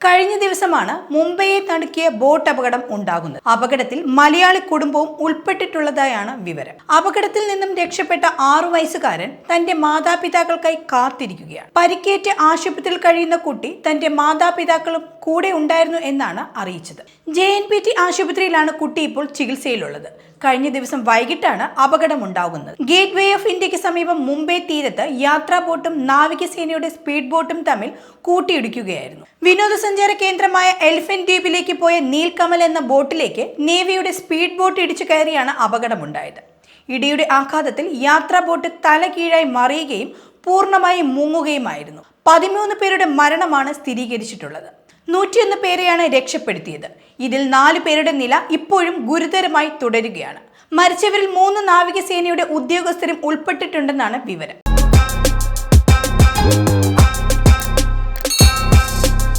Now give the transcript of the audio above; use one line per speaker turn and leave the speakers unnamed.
കഴിഞ്ഞ ദിവസമാണ് മുംബൈയെ നടുക്കിയ ബോട്ട് അപകടം ഉണ്ടാകുന്നത്. അപകടത്തിൽ മലയാളി കുടുംബവും ഉൾപ്പെട്ടിട്ടുള്ളതായാണ് വിവരം. അപകടത്തിൽ നിന്നും രക്ഷപ്പെട്ട 6 വയസ്സുകാരൻ തന്റെ മാതാപിതാക്കൾക്കായി കാത്തിരിക്കുകയാണ്. പരിക്കേറ്റ് ആശുപത്രിയിൽ കഴിയുന്ന കുട്ടി തന്റെ മാതാപിതാക്കളും കൂടെ ഉണ്ടായിരുന്നു എന്നാണ് അറിയിച്ചത്. JNPT ആശുപത്രിയിലാണ് കുട്ടി ഇപ്പോൾ ചികിത്സയിലുള്ളത്. കഴിഞ്ഞ ദിവസം വൈകിട്ടാണ് അപകടമുണ്ടാകുന്നത്. ഗേറ്റ് വേ ഓഫ് ഇന്ത്യക്ക് സമീപം മുംബൈ തീരത്ത് യാത്രാ ബോട്ടും നാവികസേനയുടെ സ്പീഡ് ബോട്ടും തമ്മിൽ കൂട്ടിയിടിക്കുകയായിരുന്നു. വിനോദസഞ്ചാര കേന്ദ്രമായ എലിഫന്റ് ദ്വീപിലേക്ക് പോയ നീൽകമൽ എന്ന ബോട്ടിലേക്ക് നേവിയുടെ സ്പീഡ് ബോട്ട് ഇടിച്ചു കയറിയാണ് അപകടമുണ്ടായത്. ഇടിയുടെ ആഘാതത്തിൽ യാത്രാ ബോട്ട് തല കീഴായി മറിയുകയും പൂർണ്ണമായി മുങ്ങുകയുമായിരുന്നു. 13 പേരുടെ മരണമാണ് സ്ഥിരീകരിച്ചിട്ടുള്ളത്. 101 പേരെയാണ് രക്ഷപ്പെടുത്തിയത്. ഇതിൽ 4 പേരുടെ നില ഇപ്പോഴും ഗുരുതരമായി തുടരുകയാണ്. മരിച്ചവരിൽ 3 നാവികസേനയുടെ ഉദ്യോഗസ്ഥരും ഉൾപ്പെട്ടിട്ടുണ്ടെന്നാണ് വിവരം.